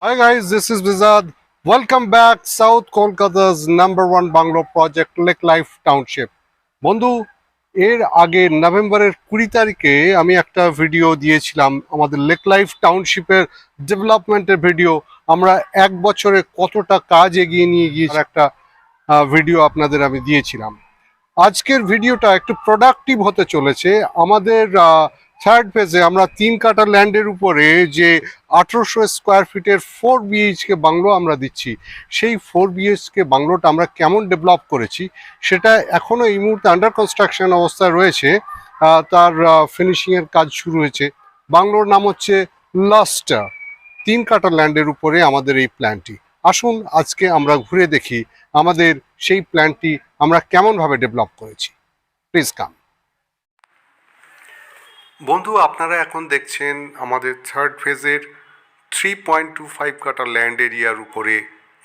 Hi guys, this is Vizad. Welcome back South Kolkata's #1 bungalow project Lake Life Township. বন্ধু, এর আগে নভেম্বরের 20 তারিখে আমি একটা ভিডিও দিয়েছিলাম আমাদের লেক লাইফ টাউনশিপের ডেভেলপমেন্টের ভিডিও। আমরা এক বছরে কতটা কাজ এগিয়ে নিয়ে গিয়েছি একটা ভিডিও আপনাদের আমি দিয়েছিলাম। আজকের ভিডিওটা একটু প্রোডাক্টিভ হতে চলেছে। আমাদের থার্ড ফেজে আমরা 3 কাঠা ল্যান্ডের উপরে যে 1800 স্কোয়ার ফিটের 4 BHK বাংলো আমরা দিচ্ছি, সেই 4 BHK বাংলোটা আমরা কেমন ডেভেলপ করেছি সেটা এখনও এই মুহূর্তে আন্ডার কনস্ট্রাকশন অবস্থায় রয়েছে। তার ফিনিশিংয়ের কাজ শুরু হয়েছে। বাংলোর নাম হচ্ছে লাস্টার। 3 কাঠা ল্যান্ডের উপরে আমাদের এই প্ল্যানটি। আসুন আজকে আমরা ঘুরে দেখি আমাদের সেই প্ল্যানটি আমরা কেমনভাবে ডেভেলপ করেছি। Please come. বন্ধু, আপনারা এখন দেখছেন আমাদের থার্ড ফেজের 3.25 কাঠা ল্যান্ড এরিয়ার উপরে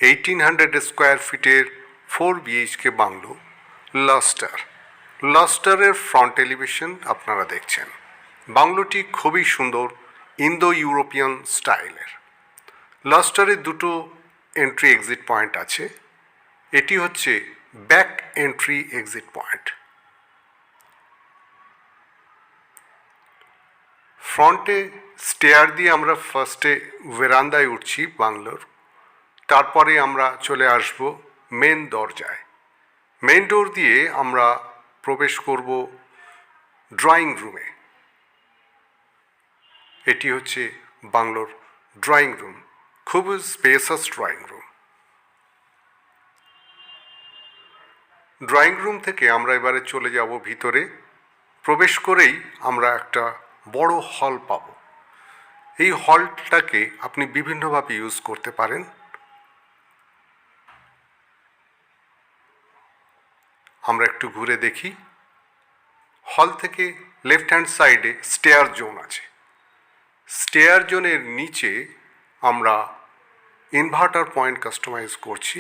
1800 স্কোয়ার ফিটের 4 BHK বাংলো লাস্টার। লাস্টারের ফ্রন্ট এলিভেশন আপনারা দেখছেন। বাংলোটি খুবই সুন্দর, ইন্দো ইউরোপিয়ান স্টাইলের। লাস্টারে দুটো এন্ট্রি এক্সিট পয়েন্ট আছে। এটি হচ্ছে ব্যাক এন্ট্রি এক্সিট পয়েন্ট। ফ্রন্টে স্টেয়ার দিয়ে আমরা ফার্স্টে ভেরান্দায় উঠছি বাংলোর, তারপরে আমরা চলে আসব মেন দরজায়। মেন ডোর দিয়ে আমরা প্রবেশ করব ড্রয়িং রুমে। এটি হচ্ছে বাংলোর ড্রয়িং রুম, খুব স্পেসাস ড্রয়িং রুম। ড্রয়িং রুম থেকে আমরা এবারে চলে যাব ভিতরে। প্রবেশ করেই আমরা একটা বড় হল পাব। এই হলটাকে আপনি বিভিন্নভাবে ইউজ করতে পারেন। আমরা একটু ঘুরে দেখি। হল থেকে লেফট হ্যান্ড সাইডে স্টেয়ার জোন আছে। স্টেয়ার জোনের নিচে আমরা ইনভার্টার পয়েন্ট কাস্টমাইজ করছি।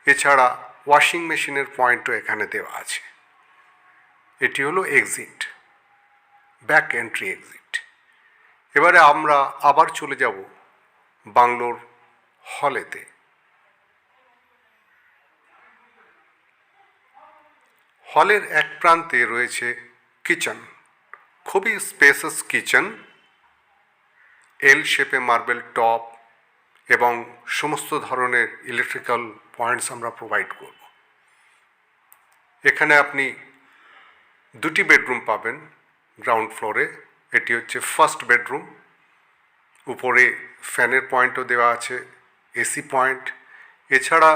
এছাড়া ওয়াশিং মেশিনের পয়েন্টও এখানে দেওয়া আছে। এটি হলো এক্সিট, ব্যাক এন্ট্রি এক্সিট। এবারে আমরা আবার চলে যাব বাংলোর হলেতে। হলের এক প্রান্তে রয়েছে কিচেন, খুবই স্পেসাস কিচেন। এল শেপে মার্বেল টপ এবং সমস্ত ধরনের ইলেকট্রিক্যাল পয়েন্টস আমরা প্রোভাইড করব। এখানে আপনি দুটি বেডরুম পাবেন গ্রাউন্ড ফ্লোরে। এটি হচ্ছে ফার্স্ট বেডরুম। উপরে ফ্যানের পয়েন্টও দেওয়া আছে, এসি পয়েন্ট। এছাড়া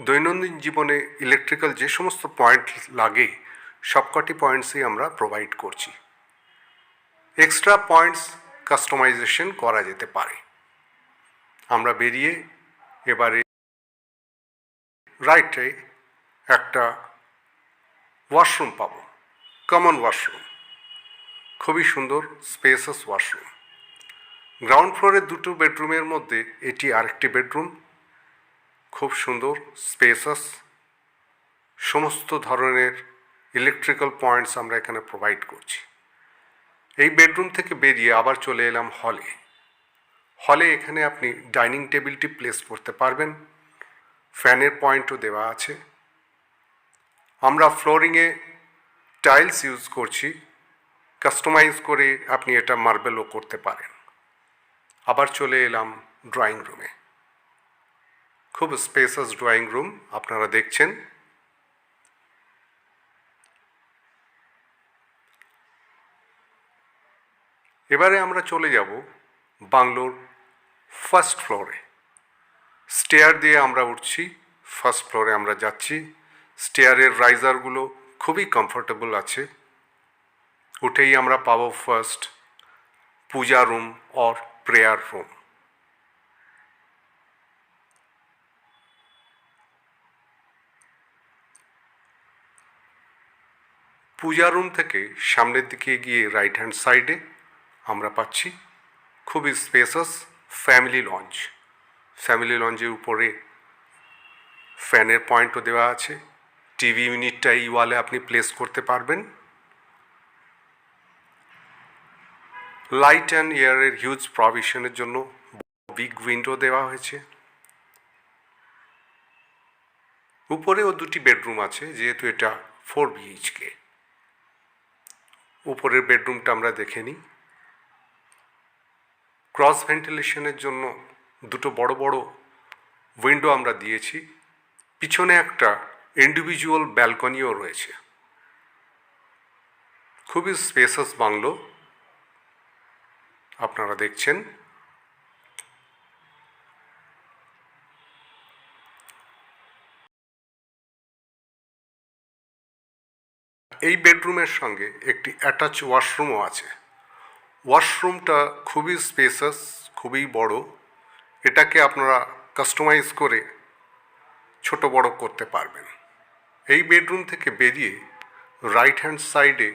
দৈনন্দিন জীবনে ইলেকট্রিক্যাল যে সমস্ত পয়েন্ট লাগে সবকটি পয়েন্টসই আমরা প্রোভাইড করছি। এক্সট্রা পয়েন্টস কাস্টমাইজেশন করা যেতে পারে। আমরা বেরিয়ে এবারে রাইটে একটা ওয়াশরুম পাবো, কমন ওয়াশরুম, খুবই সুন্দর স্পেসাস ওয়াশরুম। গ্রাউন্ড ফ্লোরের দুটো বেডরুমের মধ্যে এটি আরেকটি বেডরুম, খুব সুন্দর স্পেসাস। সমস্ত ধরনের ইলেকট্রিক্যাল পয়েন্টস আমরা এখানে প্রোভাইড করছি। এই বেডরুম থেকে বেরিয়ে আবার চলে এলাম হলে। হলে এখানে আপনি ডাইনিং টেবিলটি প্লেস করতে পারবেন, ফ্যানের পয়েন্টও দেওয়া আছে। আমরা ফ্লোরিংয়ে টাইলস ইউজ করছি, কাস্টমাইজ করে আপনি এটা মার্বেলও করতে পারেন। আবার চলে এলাম ড্রয়িং রুমে। খুব স্পেসাস ড্রয়িং রুম আপনারা দেখছেন। এবারে আমরা চলে যাব বাংলোর ফার্স্ট ফ্লোরে। স্টেয়ার দিয়ে আমরা উঠছি, ফার্স্ট ফ্লোরে আমরা যাচ্ছি। স্টেয়ারের রাইজারগুলো খুবই কমফোর্টেবল আছে। উঠেই আমরা পাবো first Puja room or prayer room. Puja room থেকে সামনের দিকে গিয়ে রাইট হ্যান্ড সাইডে আমরা পাচ্ছি খুবই স্পেসাস ফ্যামিলি লঞ্চ। ফ্যামিলি লঞ্চের উপরে ফ্যানের পয়েন্টও দেওয়া আছে। টিভি ইউনিটটা এই ওয়ালে আপনি প্লেস করতে পারবেন। লাইট অ্যান্ড এয়ারের হিউজ প্রভিশনের জন্য বিগ উইন্ডো দেওয়া হয়েছে। উপরেও দুটি বেডরুম আছে, যেহেতু এটা 4 BHK। উপরের বেডরুমটা আমরা দেখে নিই। ক্রস ভেন্টিলেশনের জন্য দুটো বড় বড় উইন্ডো আমরা দিয়েছি। পিছনে একটা ইন্ডিভিজুয়াল ব্যালকনিও রয়েছে। খুবই স্পেসাস বাংলো আপনারা দেখছেন। এই বেডরুমের সঙ্গে একটি অ্যাটাচ ওয়াশরুমও আছে। ওয়াশরুমটা খুবই স্পেসাস, খুবই বড়। এটাকে আপনারা কাস্টমাইজ করে ছোট বড় করতে পারবেন। এই বেডরুম থেকে বেরিয়ে রাইট হ্যান্ড সাইডে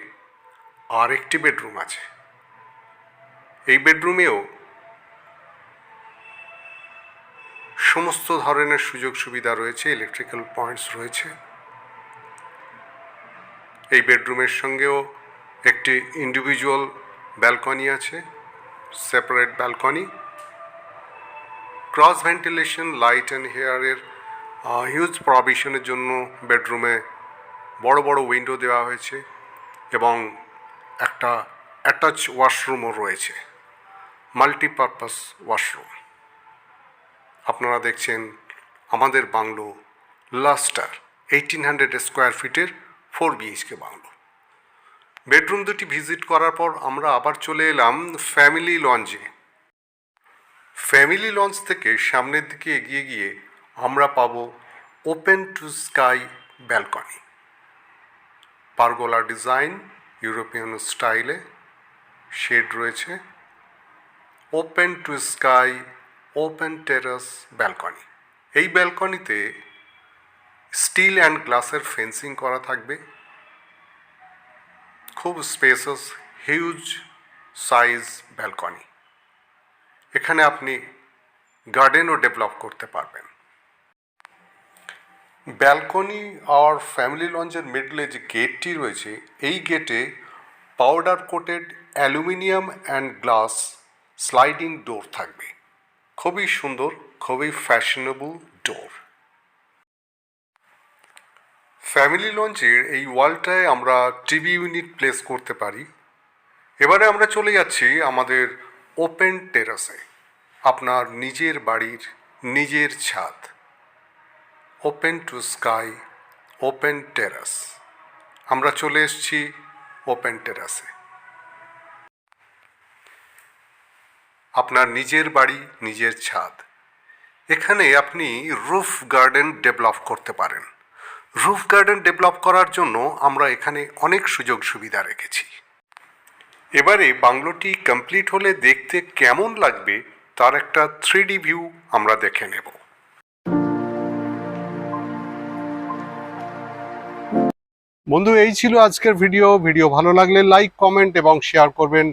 আর একটি বেডরুম আছে। এই বেডরুমেও সমস্ত ধরনের সুযোগ সুবিধা রয়েছে, ইলেকট্রিক্যাল পয়েন্টস রয়েছে। এই বেডরুমের সঙ্গেও একটি ইন্ডিভিজুয়াল ব্যালকনি আছে, separate balcony. Cross ventilation, light and হেয়ারের হিউজ প্রভিশনের জন্য বেডরুমে বড় বড় উইন্ডো দেওয়া হয়েছে এবং একটা অ্যাটাচ ওয়াশরুমও রয়েছে, মাল্টিপারপাস ওয়াশরুম। আপনারা দেখছেন আমাদের বাংলো লাস্টার 1800 স্কোয়ার ফিটের 4 BHK বাংলো। বেডরুম দুটি ভিজিট করার পর আমরা আবার চলে এলাম ফ্যামিলি লঞ্জে। ফ্যামিলি লঞ্চ থেকে সামনের দিকে এগিয়ে গিয়ে আমরা পাবো open to sky balcony. Pergola design, European স্টাইলে শেড রয়েছে। Open to sky, open terrace balcony. এই ব্যালকনিতে স্টিল অ্যান্ড গ্লাসের ফেন্সিং করা থাকবে। খুব স্পেসাস, হিউজ সাইজ ব্যালকনি। এখানে আপনি গার্ডেনও ডেভেলপ করতে পারবেন। ব্যালকনি আর ফ্যামিলি লঞ্চের মিডলে যে গেটটি রয়েছে, এই গেটে powder coated aluminium and glass sliding door থাকবে। খুবই সুন্দর, খুবই ফ্যাশনেবল ডোর। ফ্যামিলি লঞ্চের এই ওয়ালটায় আমরা টিভি ইউনিট প্লেস করতে পারি। এবারে আমরা চলে যাচ্ছি আমাদের ওপেন টেরাসে। আপনার নিজের বাড়ির নিজের ছাদ, ওপেন টু স্কাই, ওপেন টেরাস। আমরা চলে এসেছি ওপেন টেরাসে। আপনার নিজের বাড়ি, নিজের ছাদ। এখানে আপনি রুফ গার্ডেন ডেভেলপ করতে পারেন। রুফ গার্ডেন ডেভেলপ করার জন্য আমরা এখানে অনেক সুযোগ সুবিধা রেখেছি। এবারে বাংলোটি কমপ্লিট হলে দেখতে কেমন লাগবে তার একটা 3D ভিউ আমরা দেখে নেব। বন্ধু, এই ছিল আজকের ভিডিও ভালো লাগলে লাইক, কমেন্ট এবং শেয়ার করবেন।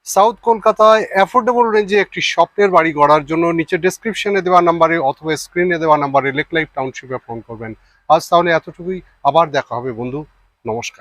সাউথ কলকাতায় অ্যাফোর্ডেবল রেঞ্জে একটি স্বপ্নের বাড়ি গড়ার জন্য নিচে ডেসক্রিপশনে দেওয়া নাম্বারে অথবা স্ক্রিনে দেওয়া নাম্বারে লেক লাইফ টাউনশিপে ফোন করবেন। আজ তাহলে এতটুকুই, আবার দেখা হবে বন্ধু, নমস্কার।